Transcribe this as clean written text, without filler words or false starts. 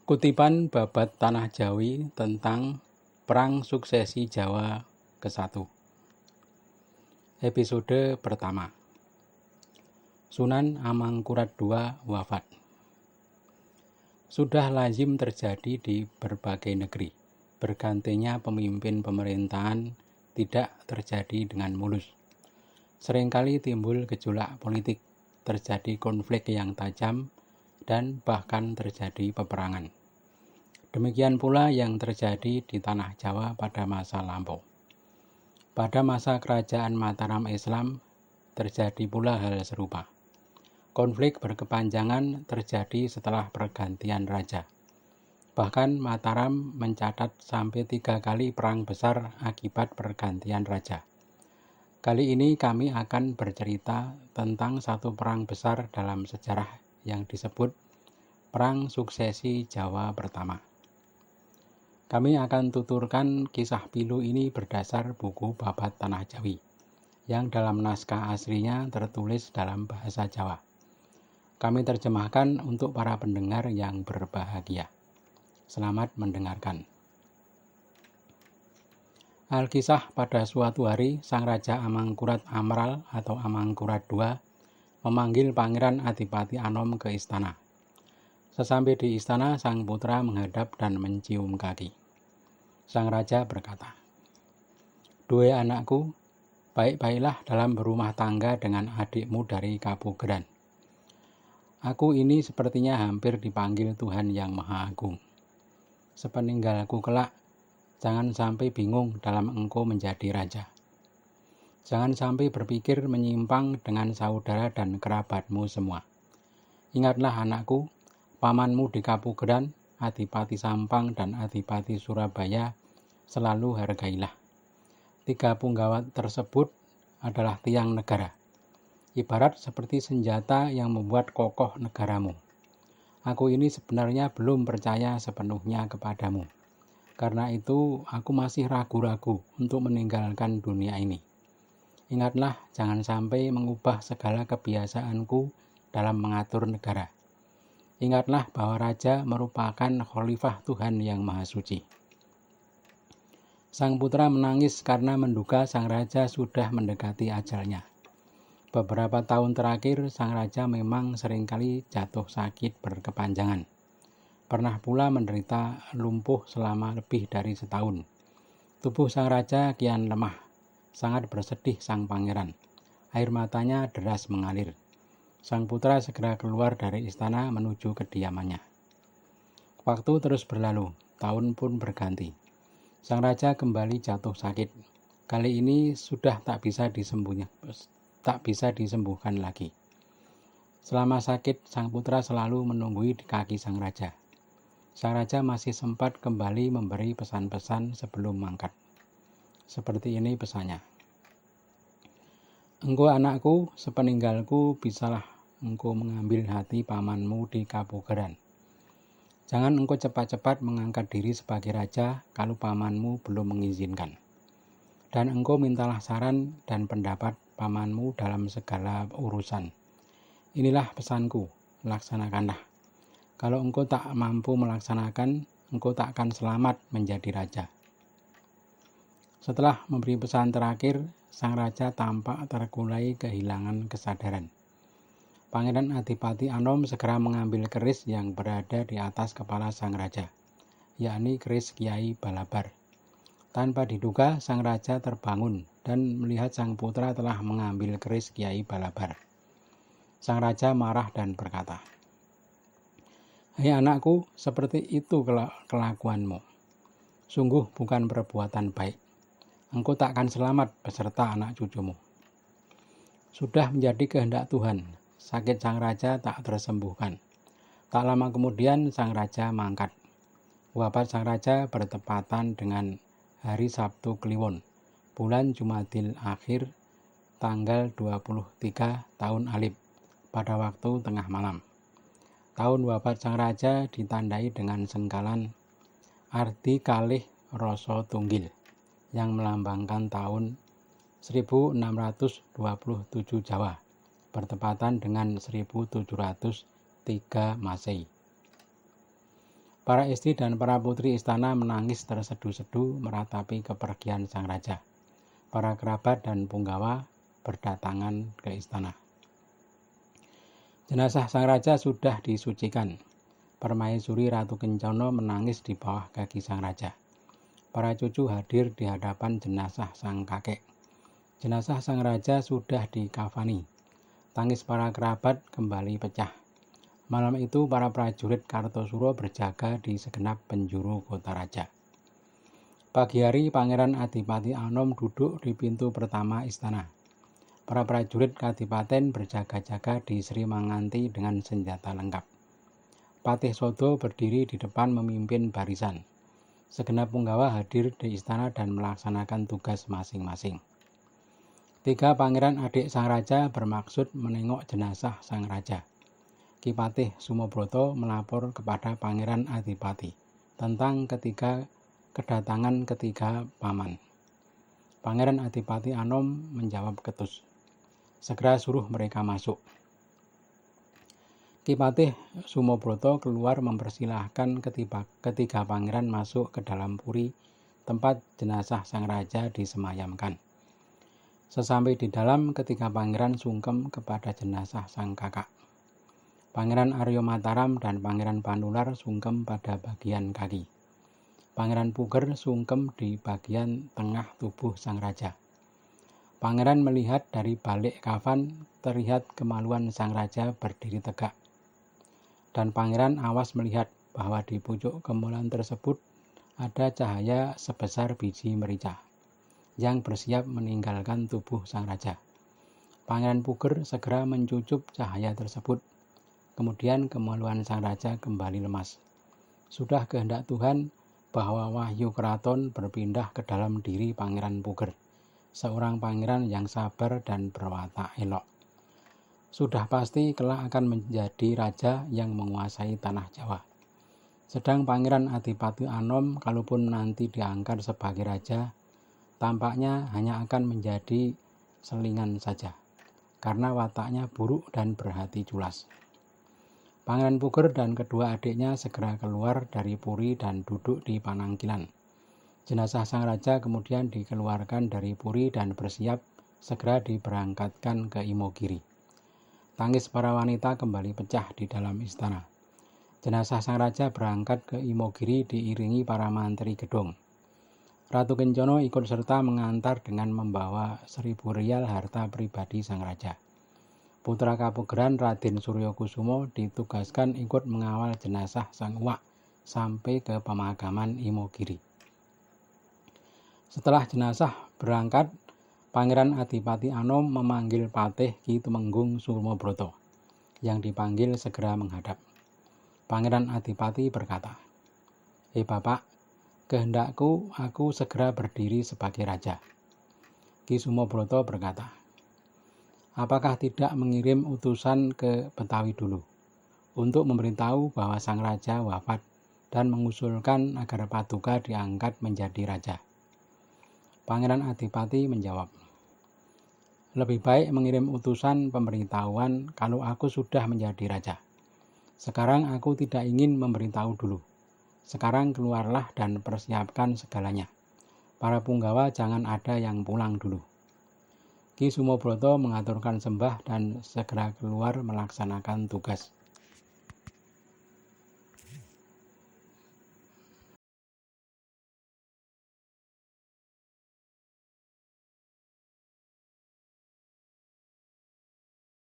Kutipan babat Tanah Jawi tentang Perang Suksesi Jawa ke-1. Episode pertama. Sunan Amangkurat II wafat. Sudah lazim terjadi di berbagai negeri. Bergantinya pemimpin pemerintahan tidak terjadi dengan mulus. Seringkali timbul gejolak politik, terjadi konflik yang tajam, dan bahkan terjadi peperangan. Demikian pula yang terjadi di Tanah Jawa pada masa lampau. Pada masa kerajaan Mataram Islam, terjadi pula hal serupa. Konflik berkepanjangan terjadi setelah pergantian raja. Bahkan Mataram mencatat sampai 3 kali perang besar akibat pergantian raja. Kali ini kami akan bercerita tentang satu perang besar dalam sejarah yang disebut Perang Suksesi Jawa Pertama. Kami akan tuturkan kisah pilu ini berdasar buku Babat Tanah Jawi, yang dalam naskah aslinya tertulis dalam bahasa Jawa. Kami terjemahkan untuk para pendengar yang berbahagia. Selamat mendengarkan. Alkisah pada suatu hari, Sang Raja Amangkurat Amral atau Amangkurat II memanggil Pangeran Adipati Anom ke istana. Sesampai di istana, sang putra menghadap dan mencium kaki. Sang raja berkata, "Duhai anakku, baik-baiklah dalam berumah tangga dengan adikmu dari Kapugeran. Aku ini sepertinya hampir dipanggil Tuhan yang Maha Agung. Sepeninggalku kelak, jangan sampai bingung dalam engkau menjadi raja. Jangan sampai berpikir menyimpang dengan saudara dan kerabatmu semua. Ingatlah anakku, pamanmu di Kapugeran, Adipati Sampang dan Adipati Surabaya selalu hargailah. 3 punggawat tersebut adalah tiang negara, ibarat seperti senjata yang membuat kokoh negaramu. Aku ini sebenarnya belum percaya sepenuhnya kepadamu. Karena itu aku masih ragu-ragu untuk meninggalkan dunia ini. Ingatlah, jangan sampai mengubah segala kebiasaanku dalam mengatur negara. Ingatlah bahwa raja merupakan khalifah Tuhan yang Maha Suci." Sang putra menangis karena menduga sang raja sudah mendekati ajalnya. Beberapa tahun terakhir, sang raja memang seringkali jatuh sakit berkepanjangan. Pernah pula menderita lumpuh selama lebih dari setahun. Tubuh sang raja kian lemah. Sangat bersedih sang pangeran. Air matanya deras mengalir. Sang putra segera keluar dari istana menuju kediamannya. Waktu terus berlalu, tahun pun berganti. Sang raja kembali jatuh sakit. Kali ini sudah tak bisa disembuhkan lagi. Selama sakit, sang putra selalu menunggui di kaki sang raja. Sang raja masih sempat kembali memberi pesan-pesan sebelum mangkat. Seperti ini pesannya. "Engkau anakku, sepeninggalku bisalah engkau mengambil hati pamanmu di Kapugeran. Jangan engkau cepat-cepat mengangkat diri sebagai raja kalau pamanmu belum mengizinkan. Dan engkau mintalah saran dan pendapat pamanmu dalam segala urusan. Inilah pesanku, laksanakanlah. Kalau engkau tak mampu melaksanakan, engkau tak akan selamat menjadi raja." Setelah memberi pesan terakhir, sang raja tampak terkulai kehilangan kesadaran. Pangeran Adipati Anom segera mengambil keris yang berada di atas kepala sang raja, yakni keris Kiai Balabar. Tanpa diduga, sang raja terbangun dan melihat sang putra telah mengambil keris Kiai Balabar. Sang raja marah dan berkata, "Hei anakku, seperti itu kelakuanmu. Sungguh bukan perbuatan baik. Engkau tak akan selamat beserta anak cucumu." Sudah menjadi kehendak Tuhan, sakit sang raja tak tersembuhkan. Tak lama kemudian sang raja mangkat. Wafat sang raja bertepatan dengan hari Sabtu Kliwon, bulan Jumadil Akhir, tanggal 23 tahun Alif, pada waktu tengah malam. Tahun wafat sang raja ditandai dengan sengkalan Ardi Kalih Rasa Tunggil, yang melambangkan tahun 1627 Jawa, bertepatan dengan 1703 Masehi. Para istri dan para putri istana menangis tersedu-sedu meratapi kepergian sang raja. Para kerabat dan punggawa berdatangan ke istana. Jenazah sang raja sudah disucikan. Permaisuri Ratu Kencana menangis di bawah kaki sang raja. Para cucu hadir di hadapan jenazah sang kakek. Jenazah sang raja sudah dikafani. Tangis para kerabat kembali pecah. Malam itu para prajurit Kartosuro berjaga di segenap penjuru kota raja. Pagi hari Pangeran Adipati Anom duduk di pintu pertama istana. Para prajurit kadipaten berjaga-jaga di Sri Manganti dengan senjata lengkap. Patih Sodo berdiri di depan memimpin barisan. Segenap punggawa hadir di istana dan melaksanakan tugas masing-masing. 3 pangeran adik sang raja bermaksud menengok jenazah sang raja. Ki Patih Sumobroto melapor kepada Pangeran Adipati tentang kedatangan ketiga paman. Pangeran Adipati Anom menjawab ketus. Segera suruh mereka masuk. Ki Patih Sumobroto keluar mempersilahkan ketiga pangeran masuk ke dalam puri tempat jenazah sang raja disemayamkan. Sesampai di dalam, ketiga pangeran sungkem kepada jenazah sang kakak. Pangeran Aryo Mataram dan Pangeran Panular sungkem pada bagian kaki. Pangeran Puger sungkem di bagian tengah tubuh sang raja. Pangeran melihat dari balik kafan terlihat kemaluan sang raja berdiri tegak. Dan pangeran awas melihat bahwa di pucuk kemaluan tersebut ada cahaya sebesar biji merica yang bersiap meninggalkan tubuh sang raja. Pangeran Puger segera mencucup cahaya tersebut. Kemudian kemaluan sang raja kembali lemas. Sudah kehendak Tuhan bahwa wahyu keraton berpindah ke dalam diri Pangeran Puger, seorang pangeran yang sabar dan berwatak elok. Sudah pasti kelak akan menjadi raja yang menguasai tanah Jawa. Sedang Pangeran Adipati Anom kalaupun nanti diangkat sebagai raja, tampaknya hanya akan menjadi selingan saja, karena wataknya buruk dan berhati culas. Pangeran Puger dan kedua adiknya segera keluar dari puri dan duduk di panangkilan. Jenazah sang raja kemudian dikeluarkan dari puri dan bersiap segera diberangkatkan ke Imogiri. Tangis para wanita kembali pecah di dalam istana. Jenazah sang raja berangkat ke Imogiri diiringi para mantri gedung. Ratu Kencana ikut serta mengantar dengan membawa 1.000 rial harta pribadi sang raja. Putra Kapugeran Raden Suryokusumo ditugaskan ikut mengawal jenazah sang uwak sampai ke pemakaman Imogiri. Setelah jenazah berangkat, Pangeran Adipati Anom memanggil Patih Ki Tumenggung Sumobroto, yang dipanggil segera menghadap. Pangeran Adipati berkata, Bapak, kehendakku aku segera berdiri sebagai raja." Ki Sumobroto berkata, "Apakah tidak mengirim utusan ke Betawi dulu untuk memberitahu bahwa sang raja wafat dan mengusulkan agar Paduka diangkat menjadi raja?" Pangeran Adipati menjawab, "Lebih baik mengirim utusan pemberitahuan kalau aku sudah menjadi raja. Sekarang aku tidak ingin memberitahu dulu. Sekarang keluarlah dan persiapkan segalanya. Para punggawa jangan ada yang pulang dulu." Ki Sumobroto mengaturkan sembah dan segera keluar melaksanakan tugas.